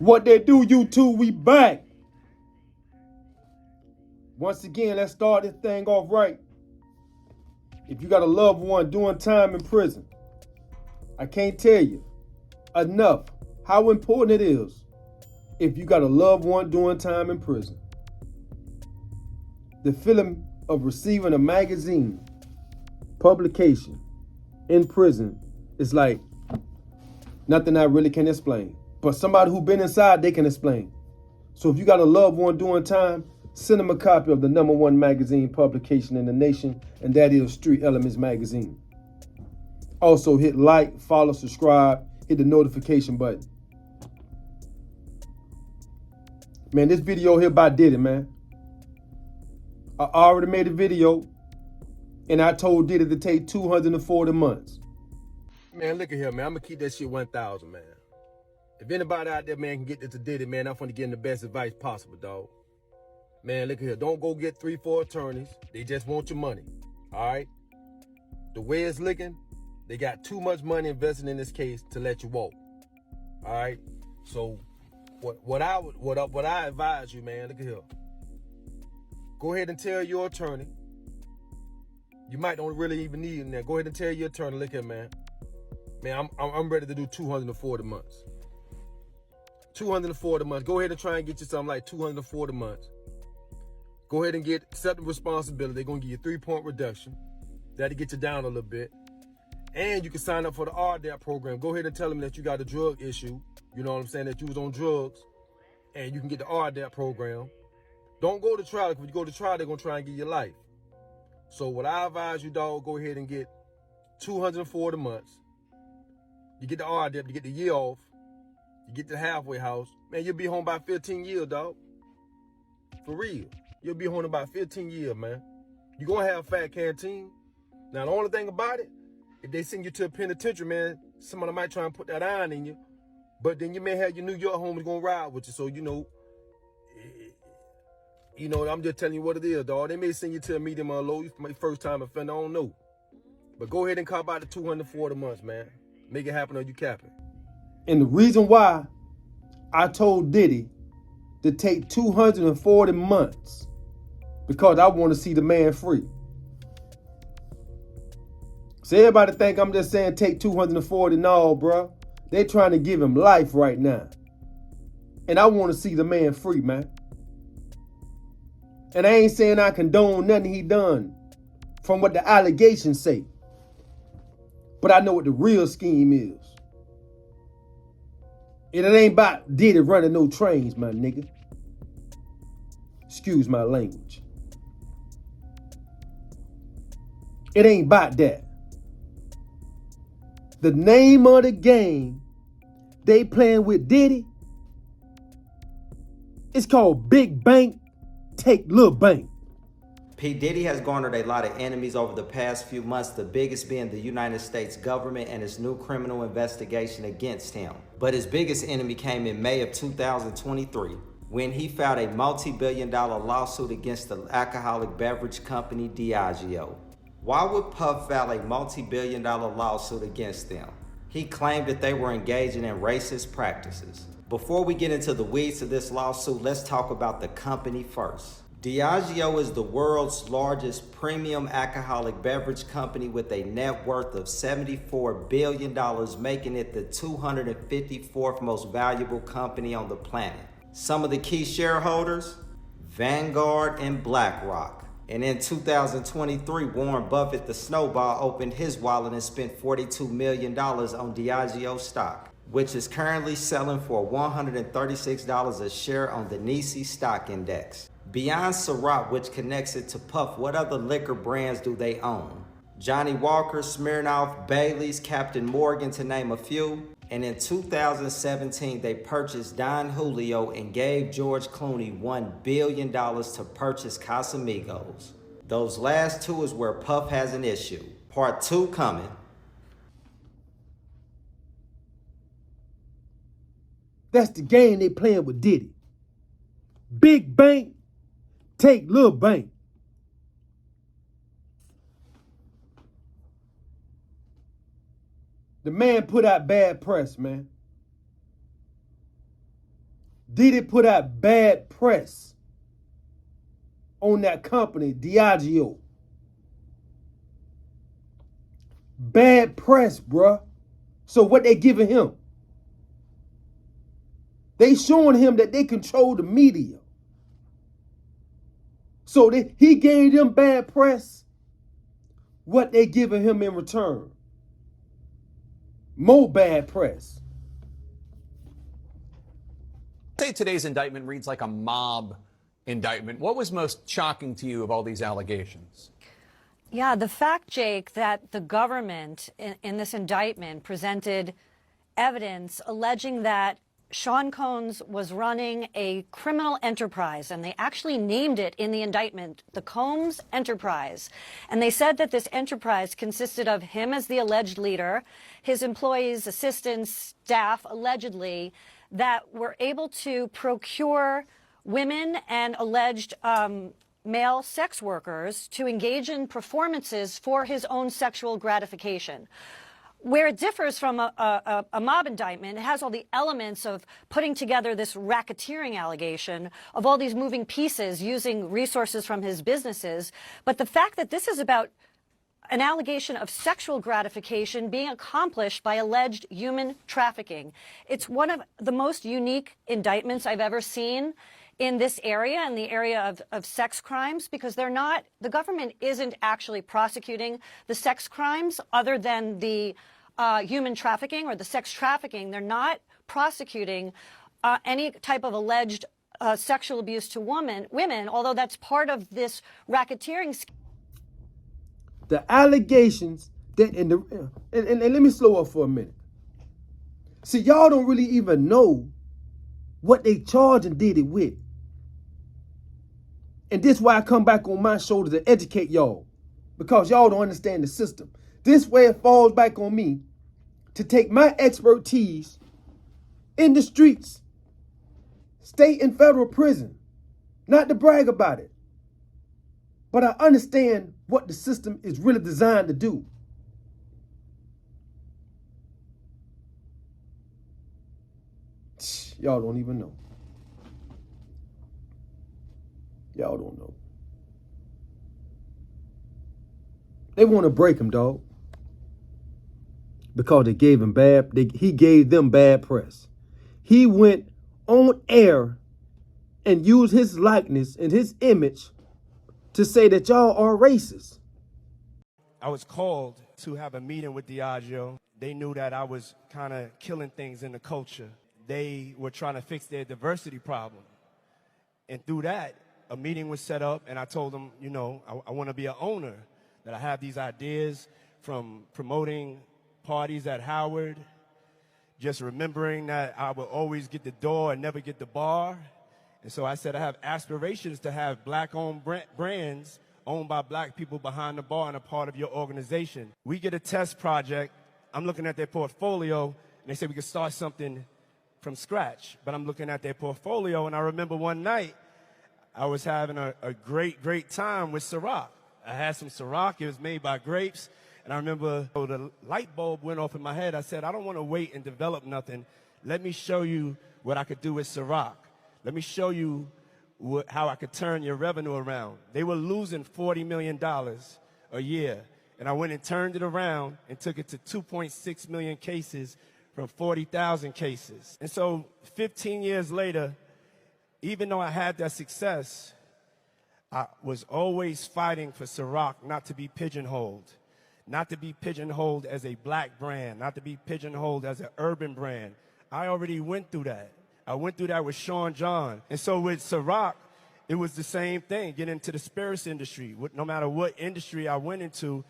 What they do, YouTube, we back. Once again, let's start this thing off right. If you got a loved one doing time in prison, I can't tell you enough how important it is if you got a loved one doing time in prison. The feeling of receiving a magazine publication in prison is like nothing I really can explain. But somebody who's been inside, they can explain. So if you got a loved one doing time, send them a copy of the #1 magazine publication in the nation, and that is Street Elements Magazine. Also hit like, follow, subscribe, hit the notification button. Man, this video here by Diddy, man. I already made a video, and I told Diddy to take 240 months. Man, look at here, man. I'm going to keep that shit 1,000, man. If anybody out there, man, can get this to Diddy, man, I'm going to give him the best advice possible, dog. Man, look at here. Don't go get 3-4 attorneys. They just want your money, all right? The way it's looking, they got too much money invested in this case to let you walk, all right? So what I advise you, man, look at here. Go ahead and tell your attorney. You might don't really even need him there. Go ahead and tell your attorney, look here, man. Man, I'm ready to do 240 months. 240 months. Go ahead and try and get you something like 240 months. Go ahead and accept the responsibility. They're going to give you a 3-point reduction. That'll get you down a little bit. And you can sign up for the RDAP program. Go ahead and tell them that you got a drug issue. You know what I'm saying? That you was on drugs. And you can get the RDAP program. Don't go to trial. Because when you go to trial, they're going to try and give you life. So what I advise you, dog, go ahead and get 240 months. You get the RDAP, you get the year off. You get the halfway house. Man, you'll be home by 15 years, dog. For real. You'll be home about 15 years, man. You're going to have a fat canteen. Now, the only thing about it, if they send you to a penitentiary, man, somebody might try and put that iron in you. But then you may have your New York homies going to ride with you. So, I'm just telling you what it is, dog. They may send you to a medium or low. You may first time offender, I don't know. But go ahead and cop out the 240 months, man. Make it happen or you cap it. And the reason why I told Diddy to take 240 months, because I want to see the man free. So everybody think I'm just saying take 240. No, bro. They trying to give him life right now. And I want to see the man free, man. And I ain't saying I condone nothing he done from what the allegations say. But I know what the real scheme is. And it ain't about Diddy running no trains, my nigga. Excuse my language. It ain't about that. The name of the game they playing with Diddy, it's called Big Bank, Take Little Bank. P. Diddy has garnered a lot of enemies over the past few months, the biggest being the United States government and its new criminal investigation against him. But his biggest enemy came in May of 2023 when he filed a multi-billion-dollar lawsuit against the alcoholic beverage company Diageo. Why would Puff file a multi-billion-dollar lawsuit against them? He claimed that they were engaging in racist practices. Before we get into the weeds of this lawsuit, let's talk about the company first. Diageo is the world's largest premium alcoholic beverage company with a net worth of $74 billion, making it the 254th most valuable company on the planet. Some of the key shareholders, Vanguard and BlackRock. And in 2023, Warren Buffett, the snowball, opened his wallet and spent $42 million on Diageo stock, which is currently selling for $136 a share on the NYSE stock index. Beyond Ciroc, which connects it to Puff, what other liquor brands do they own? Johnny Walker, Smirnoff, Bailey's, Captain Morgan, to name a few. And in 2017, they purchased Don Julio and gave George Clooney $1 billion to purchase Casamigos. Those last two is where Puff has an issue. Part 2 coming. That's the game they playing with Diddy. Big bank, take little bank. The man put out bad press, man. Diddy put out bad press on that company, Diageo. Bad press, bruh. So what they giving him? They showing him that they control the media. So he gave them bad press. What they giving him in return? More bad press. Say today's indictment reads like a mob indictment. What was most shocking to you of all these allegations? Yeah, the fact, Jake, that the government in this indictment presented evidence alleging that Sean Combs was running a criminal enterprise, and they actually named it in the indictment, the Combs Enterprise. And they said that this enterprise consisted of him as the alleged leader, his employees, assistants, staff, allegedly, that were able to procure women and alleged male sex workers to engage in performances for his own sexual gratification. Where it differs from a mob indictment, it has all the elements of putting together this racketeering allegation of all these moving pieces using resources from his businesses. But the fact that this is about an allegation of sexual gratification being accomplished by alleged human trafficking, it's one of the most unique indictments I've ever seen in this area, in the area of sex crimes, because the government isn't actually prosecuting the sex crimes other than the human trafficking or the sex trafficking. They're not prosecuting any type of alleged sexual abuse to women, although that's part of this racketeering scheme. The allegations that and let me slow up for a minute. See, y'all don't really even know what they charged and did it with. And this is why I come back on my shoulder to educate y'all, because y'all don't understand the system. This way it falls back on me to take my expertise in the streets, state and federal prison, not to brag about it, but I understand what the system is really designed to do. Y'all don't even know. Y'all don't know. They want to break him, dog. Because he gave them bad press. He went on air and used his likeness and his image to say that y'all are racist. I was called to have a meeting with Diageo. They knew that I was kind of killing things in the culture. They were trying to fix their diversity problem. And through that, a meeting was set up, and I told them, you know, I want to be an owner, that I have these ideas from promoting parties at Howard, just remembering that I would always get the door and never get the bar. And so I said I have aspirations to have black-owned brands owned by black people behind the bar and a part of your organization. We get a test project. I'm looking at their portfolio, and they say we could start something from scratch. But I'm looking at their portfolio, and I remember one night, I was having a great time with Ciroc. I had some Ciroc. It was made by grapes. And I remember the light bulb went off in my head. I said, I don't want to wait and develop nothing. Let me show you what I could do with Ciroc. Let me show you how I could turn your revenue around. They were losing $40 million a year. And I went and turned it around and took it to 2.6 million cases from 40,000 cases. And so 15 years later, even though I had that success, I was always fighting for Ciroc not to be pigeonholed, not to be pigeonholed as a black brand, not to be pigeonholed as an urban brand. I already went through that. I went through that with Sean John. And so with Ciroc, it was the same thing, getting into the spirits industry. No matter what industry I went into,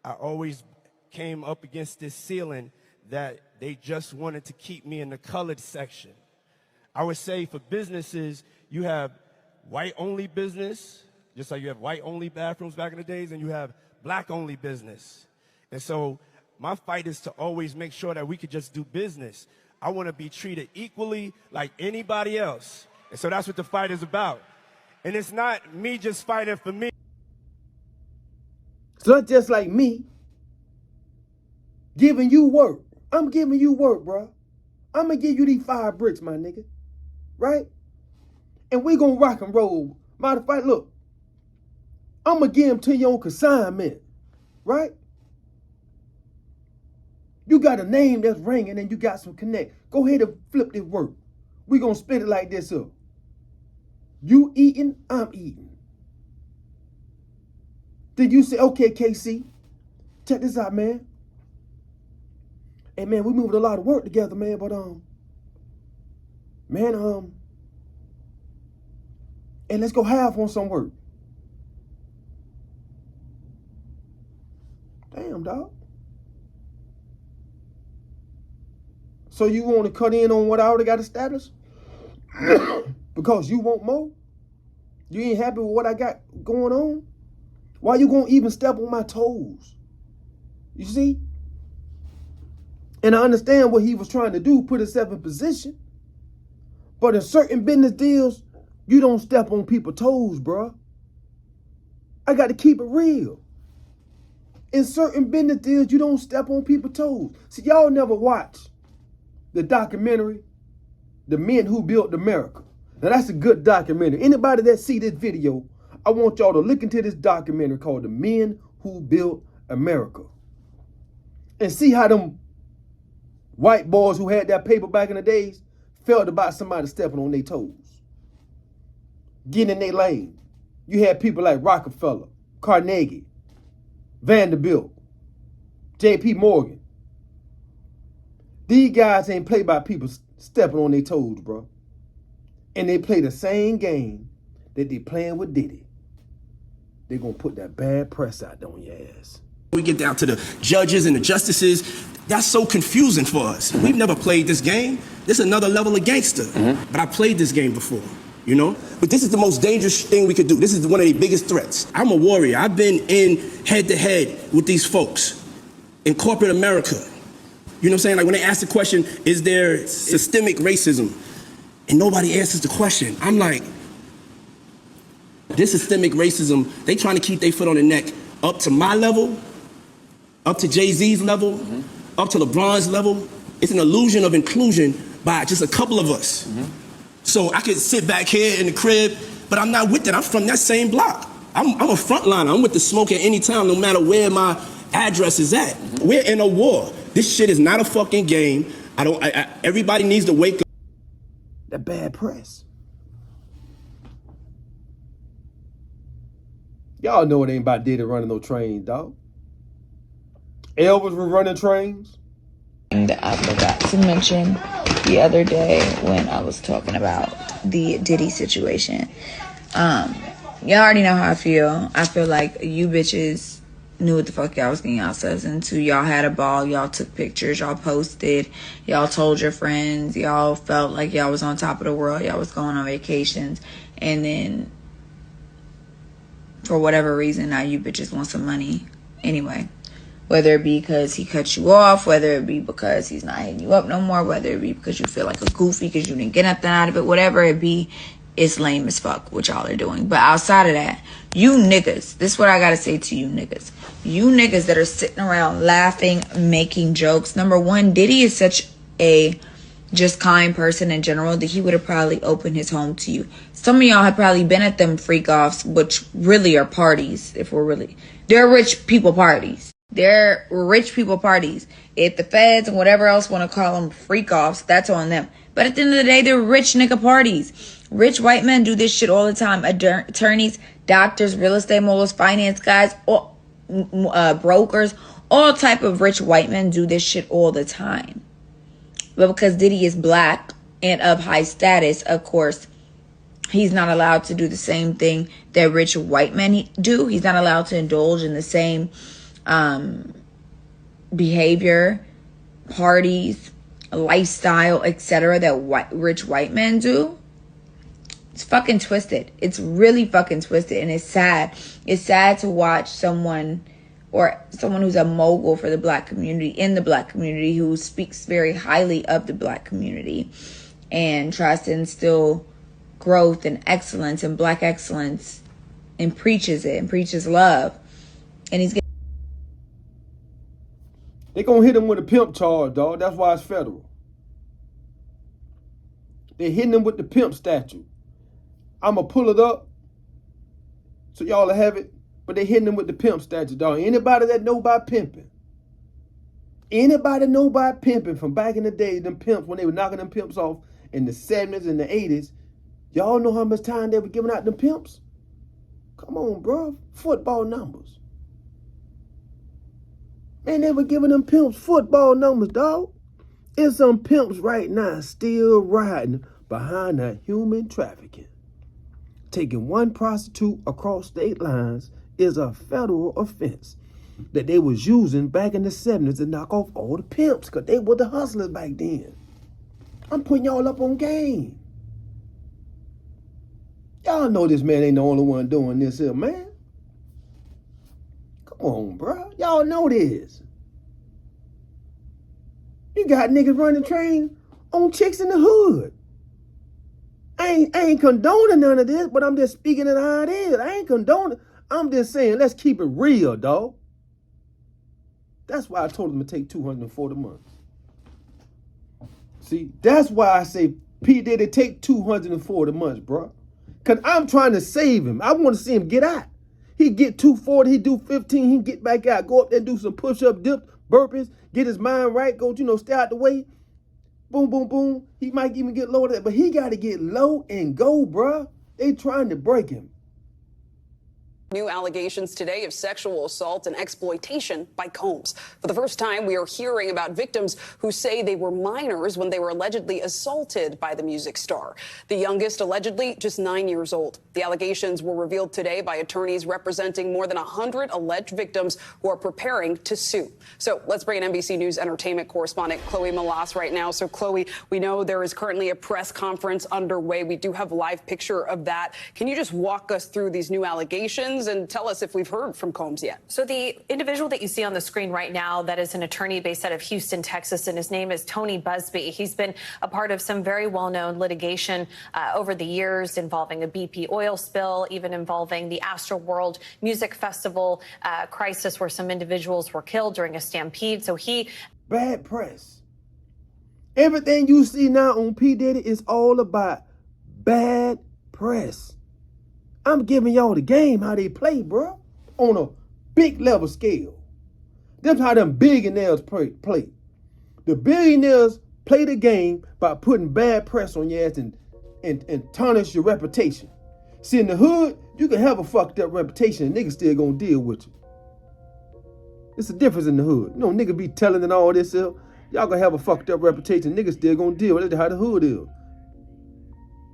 I always came up against this ceiling that they just wanted to keep me in the colored section. I would say for businesses, you have white-only business, just like you have white-only bathrooms back in the days, and you have black-only business. And so my fight is to always make sure that we could just do business. I want to be treated equally like anybody else. And so that's what the fight is about. And it's not me just fighting for me. It's not just like me giving you work. I'm giving you work, bro. I'm going to give you these 5 bricks, my nigga. right? And we gonna rock and roll. Matter of fact, look, I'm gonna give them to you on consignment, right? You got a name that's ringing and you got some connect. Go ahead and flip this work. We gonna split it like this up. You eating, I'm eating. Then you say, okay, KC, check this out, man. Hey, man, we moved a lot of work together, man, but, and let's go half on some work. Damn, dog. So you want to cut in on what I already got established? Because you want more? You ain't happy with what I got going on? Why you gonna even step on my toes? You see? And I understand what he was trying to do, put himself in position. But in certain business deals, you don't step on people's toes, bro. I got to keep it real. In certain business deals, you don't step on people's toes. See, y'all never watch the documentary, The Men Who Built America. Now, that's a good documentary. Anybody that see this video, I want y'all to look into this documentary called The Men Who Built America. And see how them white boys who had that paper back in the days felt about somebody stepping on their toes, getting in their lane. You had people like Rockefeller, Carnegie, Vanderbilt, J.P. Morgan. These guys ain't played by people stepping on their toes, bro. And they play the same game that they playing with Diddy. They're going to put that bad press out there on your ass. We get down to the judges and the justices, that's so confusing for us. We've never played this game. This is another level of gangster. But I played this game before, you know? But this is the most dangerous thing we could do. This is one of the biggest threats. I'm a warrior. I've been in head-to-head with these folks in corporate America. You know what I'm saying? Like when they ask the question, is there systemic racism? And nobody answers the question. I'm like, this systemic racism, they trying to keep their foot on the neck up to my level, up to Jay-Z's level, up to LeBron's level. It's an illusion of inclusion by just a couple of us. So I could sit back here in the crib, but I'm not with that. I'm from that same block. I'm a frontliner. I'm with the smoke at any time, no matter where my address is at. We're in a war. This shit is not a fucking game. Everybody needs to wake up. That bad press. Y'all know it ain't about Diddy running no trains, dog. Elvis was running trains. That I forgot to mention the other day when I was talking about the Diddy situation. Y'all already know how I feel. I feel like you bitches knew what the fuck y'all was getting yourselves into. Y'all had a ball. Y'all took pictures. Y'all posted. Y'all told your friends. Y'all felt like y'all was on top of the world. Y'all was going on vacations. And then, for whatever reason, now you bitches want some money. Anyway, whether it be because he cut you off, whether it be because he's not hitting you up no more, whether it be because you feel like a goofy because you didn't get nothing out of it, whatever it be, it's lame as fuck what y'all are doing. But outside of that, you niggas, this is what I gotta say to you niggas. You niggas that are sitting around laughing, making jokes. Number one, Diddy is such a just kind person in general that he would have probably opened his home to you. Some of y'all have probably been at them freak offs, which really are parties. They're rich people parties. They're rich people parties. If the feds and whatever else want to call them freak offs, that's on them. But at the end of the day, they're rich nigga parties. Rich white men do this shit all the time. Attorneys, doctors, real estate moguls, finance guys, brokers, all type of rich white men do this shit all the time. But because Diddy is black and of high status, of course, he's not allowed to do the same thing that rich white men do. He's not allowed to indulge in the same behavior, parties, lifestyle, etc. that rich white men do. It's fucking twisted. It's really fucking twisted, and it's sad. It's sad to watch someone who's a mogul for the black community, in the black community, who speaks very highly of the black community and tries to instill growth and excellence and black excellence and preaches it and preaches love. And they gonna hit him with a pimp charge, dog. That's why it's federal. They hitting them with the pimp statue. I'm going to pull it up so y'all will have it. But they hitting them with the pimp statue, dog. Anybody that know about pimping? Anybody know about pimping from back in the day, them pimps, when they were knocking them pimps off in the 70s and the 80s, y'all know how much time they were giving out them pimps? Come on, bro. Football numbers. Man, they were giving them pimps football numbers, dog. There's some pimps right now still riding behind that human trafficking. Taking one prostitute across state lines is a federal offense that they was using back in the 70s to knock off all the pimps, because they were the hustlers back then. I'm putting y'all up on game. Y'all know this man ain't the only one doing this here, man. Come on, bro. Y'all know this. You got niggas running trains on chicks in the hood. I ain't condoning none of this, but I'm just speaking it how it is. I ain't condoning. I'm just saying, let's keep it real, dog. That's why I told him to take 240 months. See, that's why I say, P. Diddy, take 240 months, bro. Because I'm trying to save him. I want to see him get out. He get 240, he do 15, he get back out, go up there and do some push-up dips, burpees, get his mind right, go, stay out the way. Boom, boom, boom. He might even get low to that, but he got to get low and go, bro. They trying to break him. New allegations today of sexual assault and exploitation by Combs. For the first time, we are hearing about victims who say they were minors when they were allegedly assaulted by the music star. The youngest allegedly just 9 years old. The allegations were revealed today by attorneys representing more than 100 alleged victims who are preparing to sue. So let's bring in NBC News entertainment correspondent Chloe Malas right now. So Chloe, we know there is currently a press conference underway. We do have a live picture of that. Can you just walk us through these new allegations and tell us if we've heard from Combs yet? So the individual that you see on the screen right now, that is an attorney based out of Houston, Texas, and his name is Tony Busby. He's been a part of some very well-known litigation over the years involving a BP oil spill, even involving the Astroworld Music Festival crisis where some individuals were killed during a stampede. So he... Bad press. Everything you see now on P. Diddy is all about bad press. I'm giving y'all the game, how they play, bro, on a big level scale. That's how them billionaires play. The billionaires play the game by putting bad press on your ass and tarnish your reputation. See, in the hood, you can have a fucked up reputation and niggas still gonna deal with you. It's a difference in the hood. You know, niggas be telling and all this stuff. Y'all gonna have a fucked up reputation, niggas still gonna deal with it. That's how the hood is.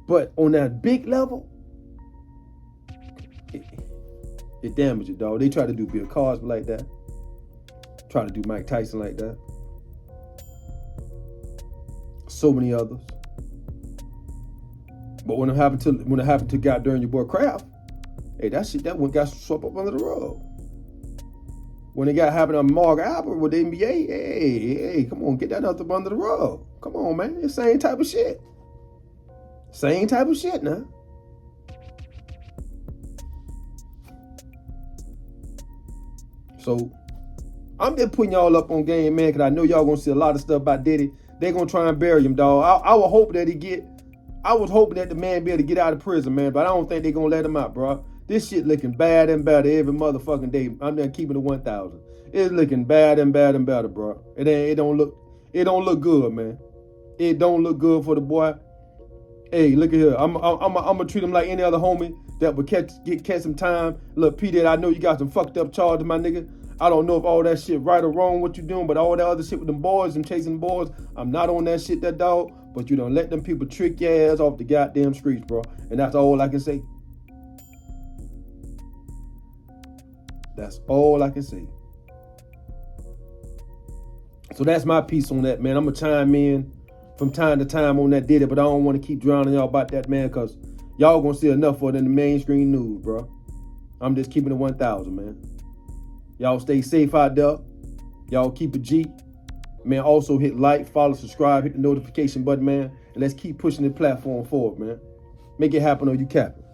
But on that big level, it damages you, dog. They try to do Bill Cosby like that. Try to do Mike Tyson like that. So many others. But when it happened to goddamn your boy Kraft, hey, that shit, that one got swept up under the rug. When it got happened to Mark Albert with the NBA, hey, come on, get that up under the rug. Come on, man. It's the same type of shit. Same type of shit now. So I'm just putting y'all up on game, man, because I know y'all gonna see a lot of stuff about Diddy. They gonna try and bury him, dog. I was hoping that the man be able to get out of prison, man, but I don't think they gonna let him out, bro. This shit looking bad and better every motherfucking day. I'm just keeping it 1,000. It's looking bad and better, bro. It don't look good, man. It don't look good for the boy. Hey, look at here. I'm gonna treat him like any other homie that would catch some time. Look, P. Diddy, I know you got some fucked up charges, my nigga. I don't know if all that shit right or wrong what you doing, but all that other shit with them boys and chasing boys, I'm not on that shit, that dog. But you don't let them people trick your ass off the goddamn streets, bro. And that's all I can say. That's all I can say. So that's my piece on that, man. I'm gonna chime in from time to time on that Diddy, but I don't want to keep drowning y'all about that, man, because y'all gonna see enough of it in the mainstream news, bro. I'm just keeping it 1,000, man. Y'all stay safe out there. Y'all keep it G. Man, also hit like, follow, subscribe, hit the notification button, man. And let's keep pushing the platform forward, man. Make it happen or you cap it.